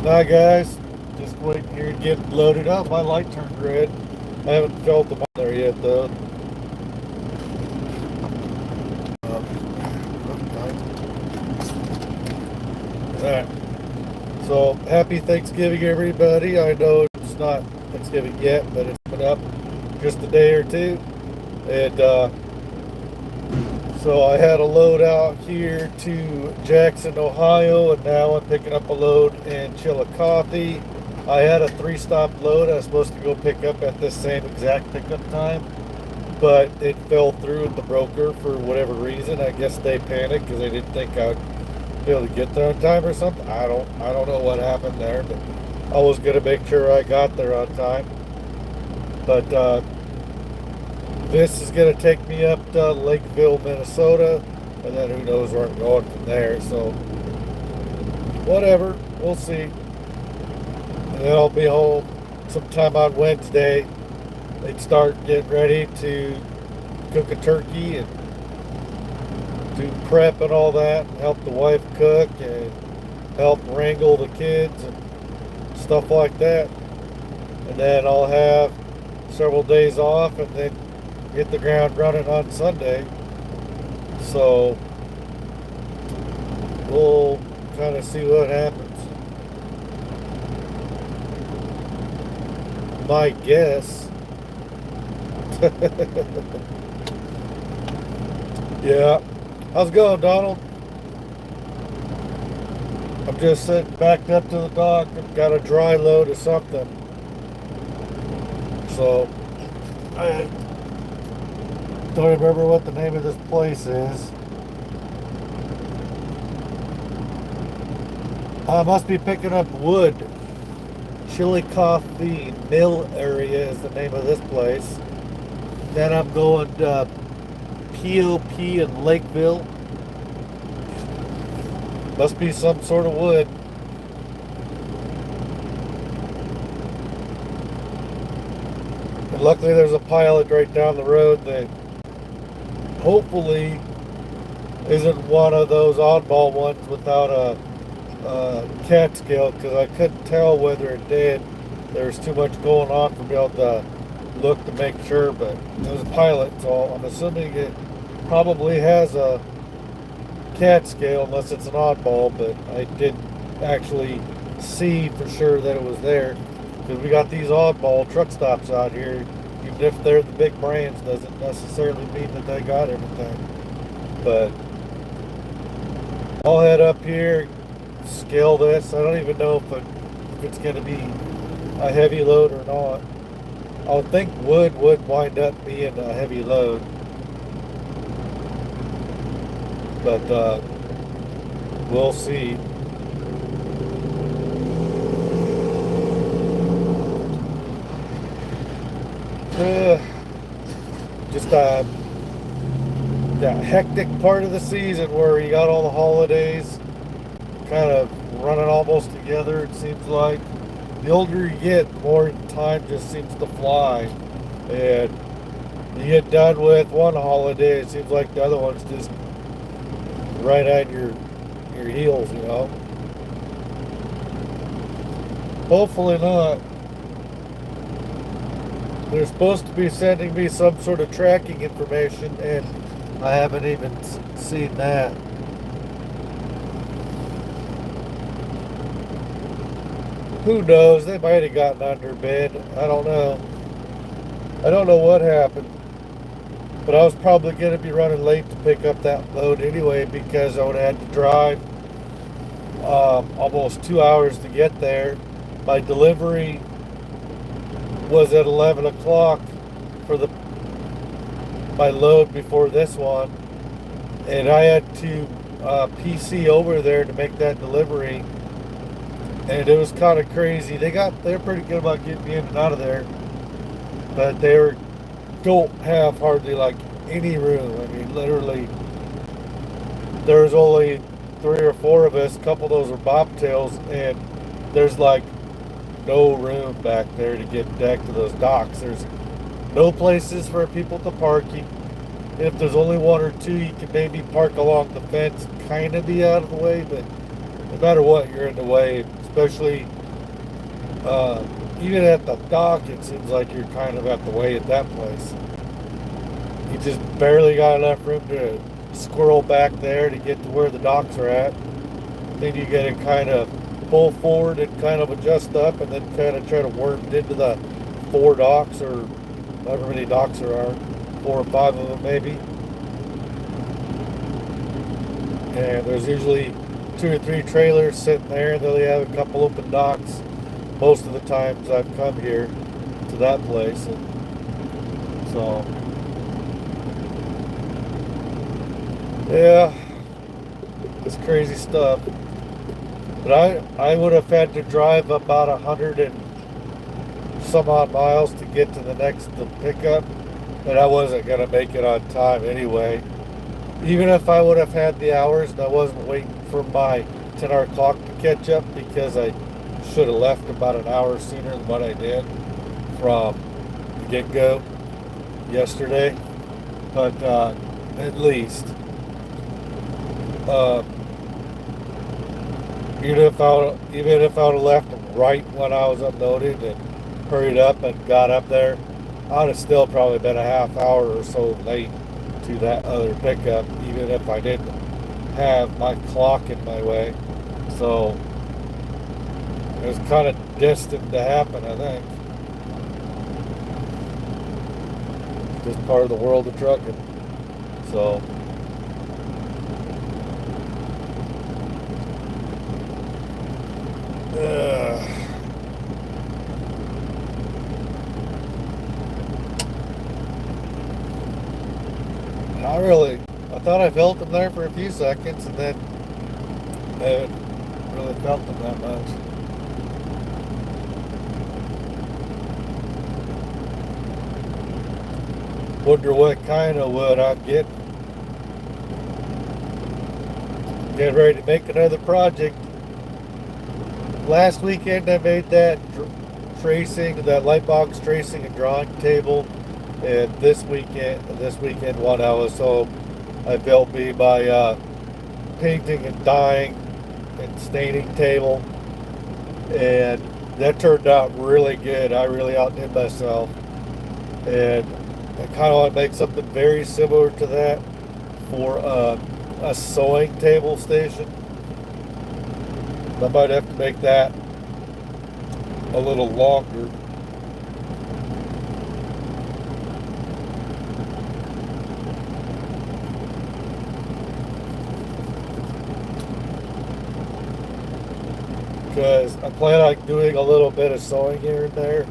Hi guys, just waiting here to get loaded up. My light turned red. I haven't felt them on there yet though. Alright, so happy Thanksgiving everybody. I know it's not Thanksgiving yet, but it's coming up just a day or two. And so I had a load out here to Jackson, Ohio, and now I'm picking up a load in Chillicothe. I had a 3-stop load I was supposed to go pick up at this same exact pickup time, but it fell through with the broker for whatever reason. I guess they panicked because they didn't think I'd be able to get there on time or something. I don't know what happened there, but I was gonna make sure I got there on time. But this is gonna take me up to Lakeville, Minnesota, and then who knows where I'm going from there. So whatever, we'll see. And then I'll be home sometime on Wednesday. They'd start getting ready to cook a turkey and do prep and all that, and help the wife cook and help wrangle the kids and stuff like that. And then I'll have several days off and then hit the ground running on Sunday. So we'll kind of see what happens. My guess. Yeah. How's it going, Donald? I'm just sitting backed up to the dock. I've got a dry load of something. So I don't remember what the name of this place is. I must be picking up wood. Chillicothe Mill area is the name of this place. Then I'm going to POP in Lakeville. Must be some sort of wood. And luckily there's a pilot right down the road that hopefully isn't one of those oddball ones without a cat scale, because I couldn't tell whether it did. There's too much going on for me able to look to make sure, but it was a pilot, so I'm assuming it probably has a cat scale unless it's an oddball, but I didn't actually see for sure that it was there, because we got these oddball truck stops out here. Even if they're the big brands, doesn't necessarily mean that they got everything. But I'll head up here, scale this. I don't even know if it's going to be a heavy load or not. I would think wood would wind up being a heavy load, but we'll see. Uh, just that hectic part of the season where you got all the holidays kind of running almost together. It seems like the older you get, the more time just seems to fly, and you get done with one holiday, it seems like the other one's just right at your heels, you know. Hopefully not. They're supposed to be sending me some sort of tracking information, and I haven't even seen that. Who knows? They might have gotten under bid. I don't know. I don't know what happened. But I was probably going to be running late to pick up that load anyway, because I would have had to drive almost 2 hours to get there. My delivery was at 11 o'clock for my load before this one. And I had to PC over there to make that delivery. And it was kind of crazy. They're pretty good about getting me in and out of there, but don't have hardly like any room. I mean, literally, there's only 3 or 4 of us. A couple of those are bobtails, and there's like no room back there to get back to those docks. There's no places for people to park. If there's only one or two, you can maybe park along the fence, kind of be out of the way, but no matter what, you're in the way. especially even at the dock. It seems like you're kind of at the way at that place. You just barely got enough room to squirrel back there to get to where the docks are at. Then you got to kind of pull forward and kind of adjust up, and then kind of try to worm into the 4 docks, or however many docks there are, 4 or 5 of them maybe. And there's usually 2 or 3 trailers sitting there, and they have a couple open docks. Most of the times I've come here to that place, and so yeah, it's crazy stuff. But I would have had to drive about 100 and some odd miles to get to the next pickup, and I wasn't gonna make it on time anyway. Even if I would have had the hours and I wasn't waiting for my 10-hour clock to catch up, because I should have left about an hour sooner than what I did from the get-go yesterday. But at least even if I would have left right when I was unloaded and hurried up and got up there, I would have still probably been a half hour or so late to that other pickup, even if I didn't have my clock in my way. So it was kind of destined to happen, I think. Just part of the world of trucking. So I thought I felt them there for a few seconds, and then I haven't really felt them that much. Wonder what kind of wood I'm getting. Getting ready to make another project. Last weekend I made that that light box tracing and drawing table, and this weekend when I was home, I built me my painting and dyeing and staining table, and that turned out really good. I really outdid myself, and I kind of want to make something very similar to that for a sewing table station. I might have to make that a little longer. Because I plan on doing a little bit of sewing here and there,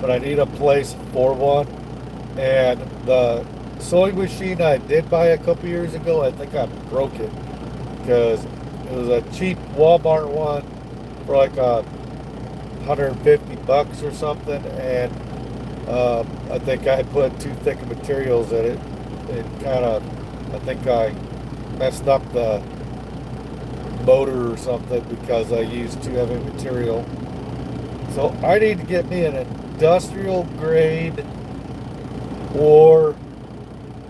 but I need a place for one. And the sewing machine I did buy a couple years ago, I think I broke it, because it was a cheap Walmart one for like $150 or something, and I think I put too thick of materials in it. I think I messed up the motor or something because I used too heavy material. So I need to get me an industrial grade, or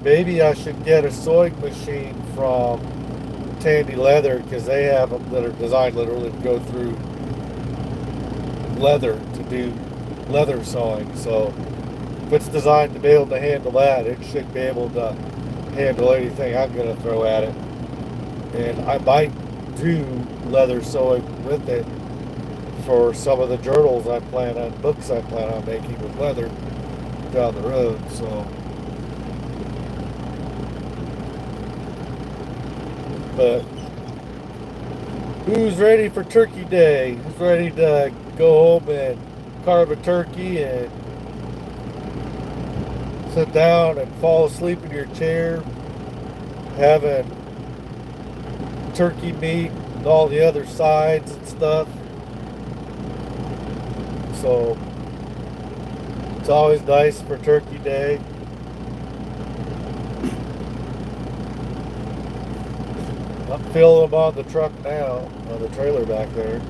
maybe I should get a sewing machine from Tandy Leather, because they have them that are designed literally to go through leather to do leather sewing. So if it's designed to be able to handle that, it should be able to handle anything I'm going to throw at it. And I might do leather sewing with it for some of the journals books I plan on making with leather down the road. So, but who's ready for Turkey Day? Who's ready to go home and carve a turkey and sit down and fall asleep in your chair, having turkey meat and all the other sides and stuff? So it's always nice for Turkey Day. I'm filling them on the truck now, on the trailer back there.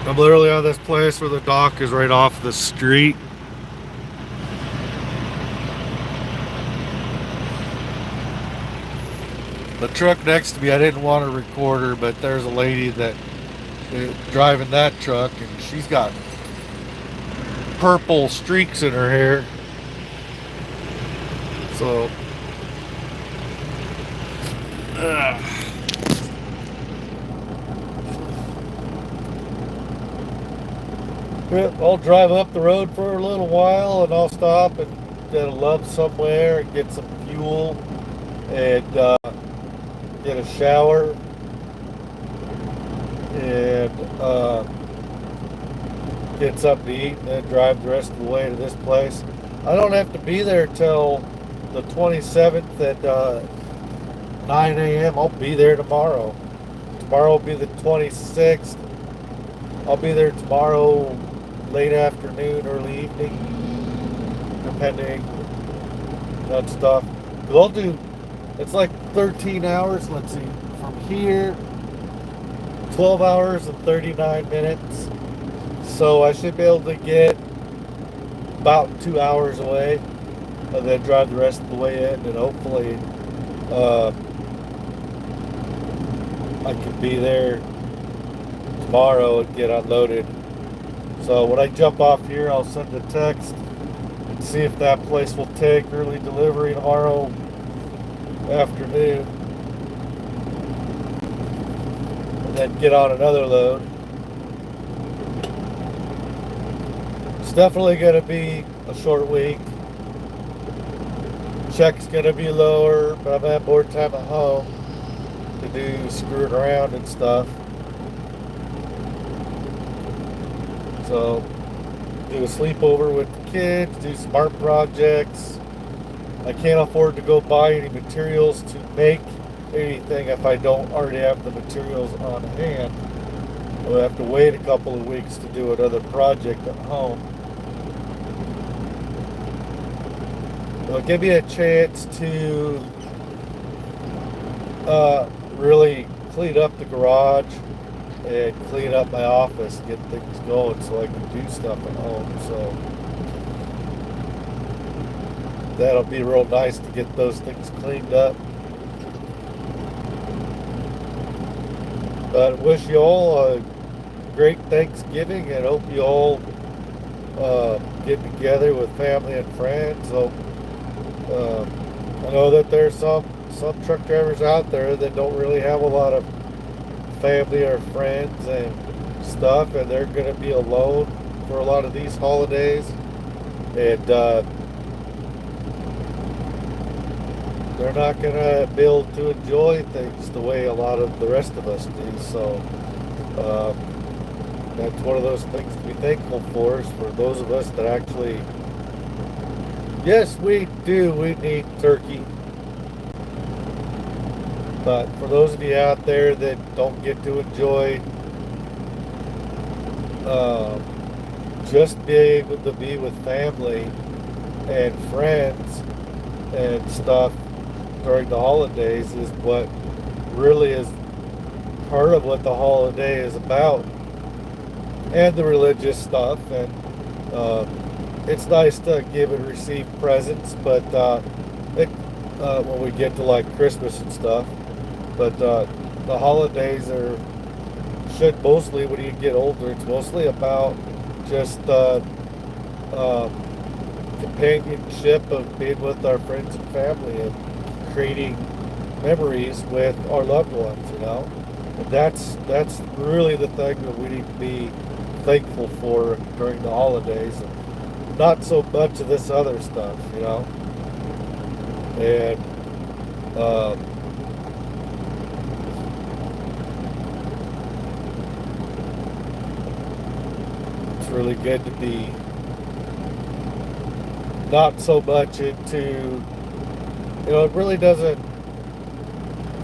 I'm literally on this place where the dock is right off the street, The truck next to me, I didn't want to record her, but there's a lady that driving that truck, and she's got purple streaks in her hair. So, I'll drive up the road for a little while, and I'll stop and get a love somewhere and get some fuel and get a shower and get something to eat, and then drive the rest of the way to this place. I don't have to be there till the 27th at 9 a.m. I'll be there tomorrow. Tomorrow will be the 26th. I'll be there tomorrow late afternoon, early evening, depending on stuff. Cause I'll do, it's like 13 hours, let's see, from here, 12 hours and 39 minutes. So I should be able to get about 2 hours away and then drive the rest of the way in, and hopefully I can be there tomorrow and get unloaded. So when I jump off here, I'll send a text and see if that place will take early delivery tomorrow afternoon, and then get on another load. It's definitely going to be a short week. Check's going to be lower, but I'm going to have more time at home to do screwing around and stuff. So, do a sleepover with the kids, do some art projects. I can't afford to go buy any materials to make anything if I don't already have the materials on hand. I'll have to wait a couple of weeks to do another project at home. It'll give me a chance to really clean up the garage and clean up my office, get things going so I can do stuff at home. So that'll be real nice to get those things cleaned up. But I wish you all a great Thanksgiving, and hope you all get together with family and friends. So I know that there's some truck drivers out there that don't really have a lot of family or friends and stuff, and they're going to be alone for a lot of these holidays, and they're not going to be able to enjoy things the way a lot of the rest of us do. So that's one of those things to be thankful for, is for those of us that actually, yes, we need turkey. But for those of you out there that don't get to enjoy just being able to be with family and friends and stuff during the holidays, is what really is part of what the holiday is about, and the religious stuff. And it's nice to give and receive presents, but when we get to like Christmas and stuff. But the holidays should mostly, when you get older, it's mostly about just companionship of being with our friends and family and creating memories with our loved ones, you know. And that's really the thing that we need to be thankful for during the holidays, and not so much of this other stuff, you know. And really good to be not so much into, you know, it really doesn't,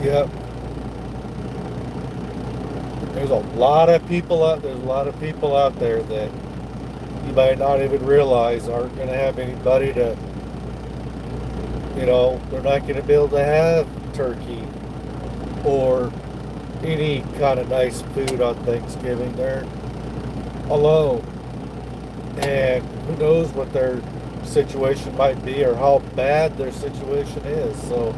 yeah, there's a lot of people out there that you might not even realize aren't going to have anybody to, you know, they're not going to be able to have turkey or any kind of nice food on Thanksgiving. They're alone. And who knows what their situation might be or how bad their situation is. So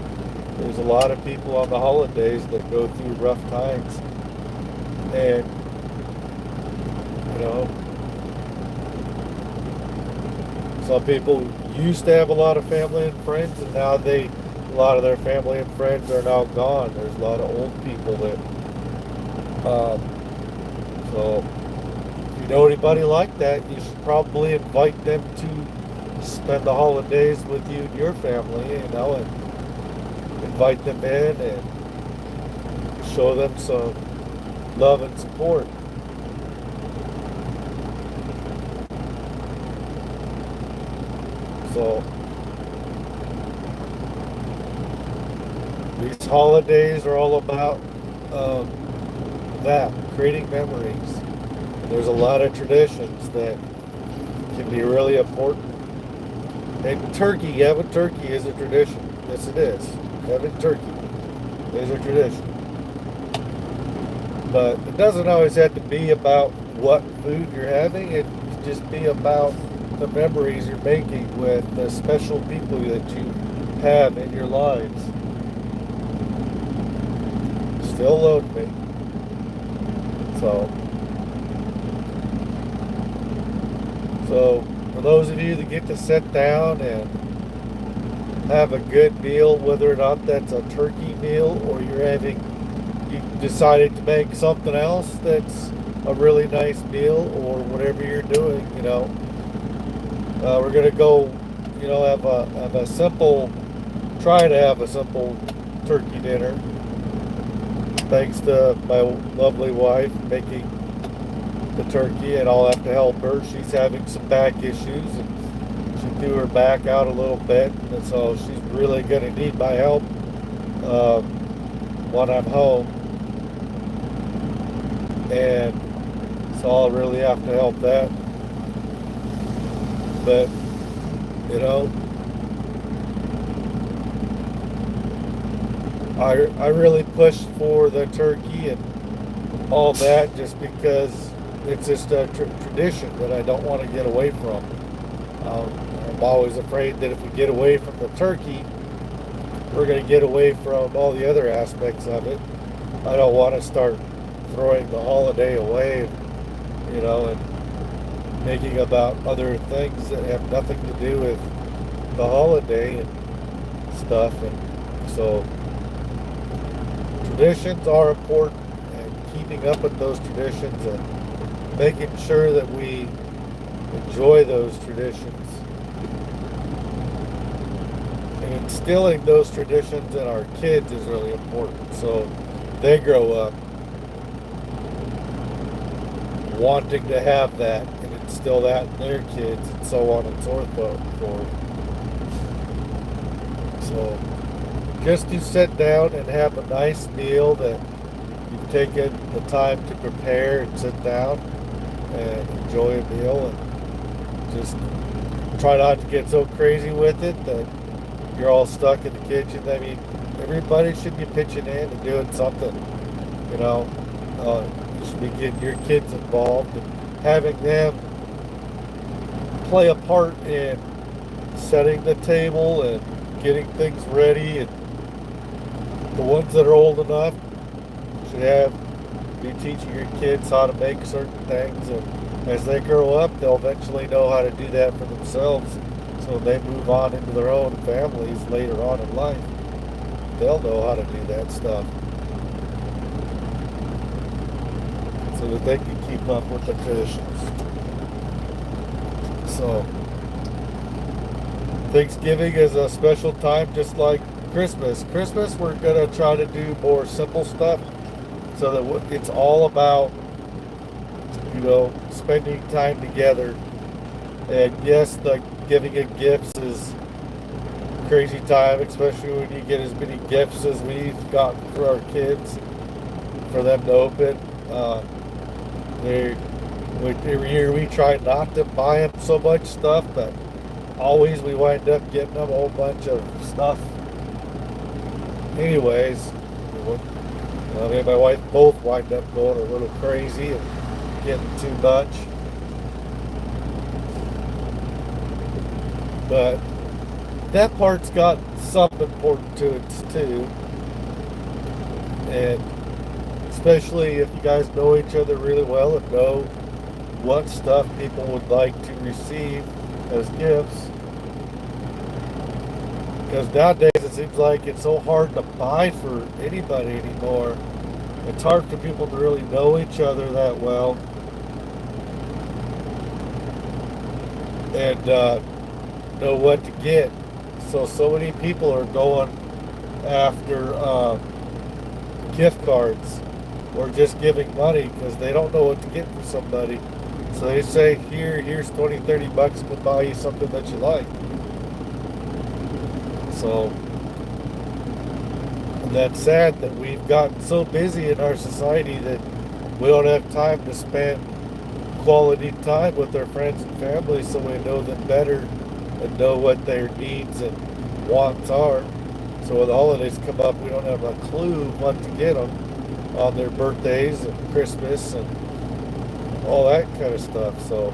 There's a lot of people on the holidays that go through rough times, and you know, some people used to have a lot of family and friends, and now a lot of their family and friends are now gone. There's a lot of old people that, um, so if you know anybody like that, you should probably invite them to spend the holidays with you and your family, and invite them in and show them some love and support. So these holidays are all about um, that, creating memories. And there's a lot of traditions that can be really important. And turkey, having turkey is a tradition. Yes, it is. Having turkey is a tradition. But it doesn't always have to be about what food you're having. It can just be about the memories you're making with the special people that you have in your lives. Still load me. So, so for those of you that get to sit down and have a good meal, whether or not that's a turkey meal or you decided to make something else that's a really nice meal or whatever you're doing, we're gonna go, have a simple, try to have a simple turkey dinner. Thanks to my lovely wife making the turkey, and I'll have to help her. She's having some back issues, and she threw her back out a little bit, and so she's really gonna need my help when I'm home, and so I'll really have to help that. But you know, I really pushed for the turkey and all that just because it's just a tradition that I don't want to get away from. I'm always afraid that if we get away from the turkey, we're going to get away from all the other aspects of it. I don't want to start throwing the holiday away, and making about other things that have nothing to do with the holiday and stuff. And so traditions are important, and keeping up with those traditions and making sure that we enjoy those traditions and instilling those traditions in our kids is really important. So they grow up wanting to have that and instill that in their kids, and so on and so forth. So just to sit down and have a nice meal that you've taken the time to prepare and sit down and enjoy a meal, and just try not to get so crazy with it that you're all stuck in the kitchen. I mean, everybody should be pitching in and doing something, you know. You should be getting your kids involved and having them play a part in setting the table and getting things ready. And the ones that are old enough should be teaching your kids how to make certain things, and as they grow up, they'll eventually know how to do that for themselves. So when they move on into their own families later on in life, they'll know how to do that stuff, so that they can keep up with the traditions. So Thanksgiving is a special time, just like Christmas. Christmas, we're gonna try to do more simple stuff, so that it's all about, spending time together. And yes, the giving of gifts is crazy time, especially when you get as many gifts as we've got for our kids, for them to open. Every year we try not to buy them so much stuff, but always we wind up getting them a whole bunch of stuff. Anyways, me and my wife both wind up going a little crazy and getting too much. But that part's got something important to it too. And especially if you guys know each other really well and know what stuff people would like to receive as gifts. Because nowadays it seems like it's so hard to buy for anybody anymore. It's hard for people to really know each other that well and know what to get. So many people are going after gift cards or just giving money because they don't know what to get for somebody. So they say, here's 20, 30 bucks to buy you something that you like. So that's sad that we've gotten so busy in our society that we don't have time to spend quality time with our friends and family so we know them better and know what their needs and wants are. So when the holidays come up, we don't have a clue what to get them on their birthdays and Christmas and all that kind of stuff. So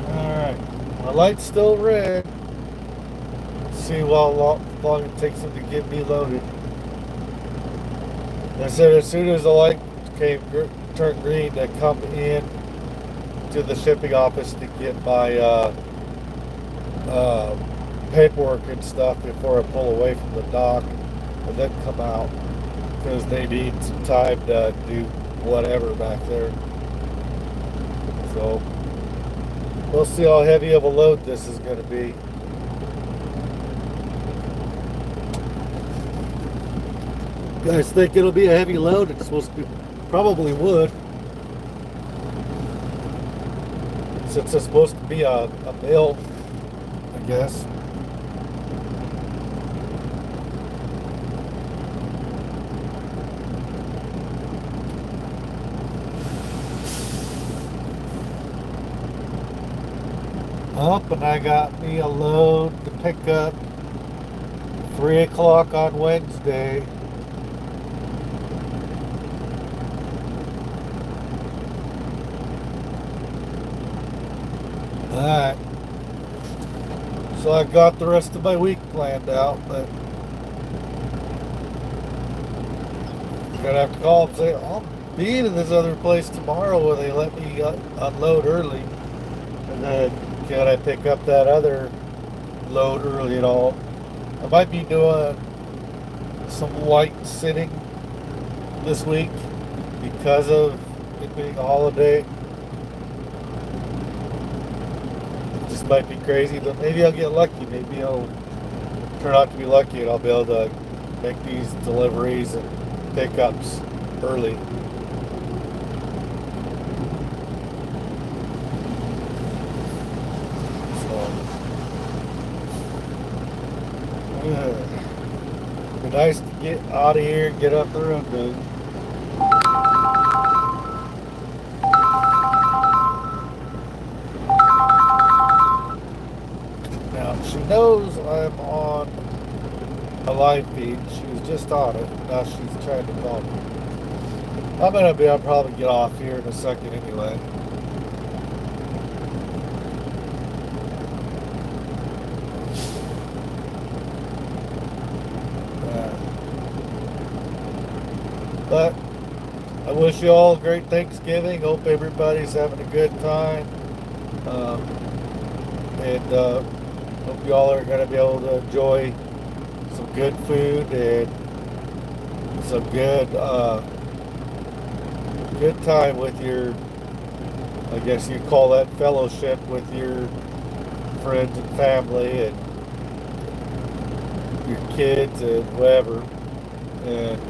alright, my light's still red. See how long it takes them to get me loaded. I said as soon as the light turned green, to come in to the shipping office to get my paperwork and stuff before I pull away from the dock and then come out because they need some time to do whatever back there. So we'll see how heavy of a load this is going to be. You guys think it'll be a heavy load? It's supposed to be, probably would. Since it's supposed to be a mill, I guess. Up, and I got me a load to pick up 3 o'clock on Wednesday. Alright. So I got the rest of my week planned out, but I'm gonna have to call and say, I'll be in this other place tomorrow where they let me unload early. And then can I pick up that other load early at all? I might be doing some light sitting this week because of it being a holiday. This might be crazy, but maybe I'll get lucky. Maybe I'll turn out to be lucky and I'll be able to make these deliveries and pickups early. Be nice to get out of here and get up the road, dude. Now, she knows I'm on a live feed. She was just on it. Now she's trying to call me. I'll probably get off here in a second anyway. But I wish you all a great Thanksgiving. Hope everybody's having a good time. And hope you all are going to be able to enjoy some good food and some good time with your, I guess you call that fellowship with your friends and family and your kids and whoever. And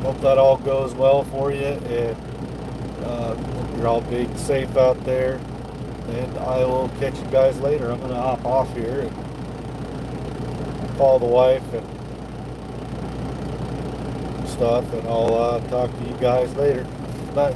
hope that all goes well for you, and you're all being safe out there. And I will catch you guys later. I'm going to hop off here and call the wife and stuff, and I'll talk to you guys later. Bye.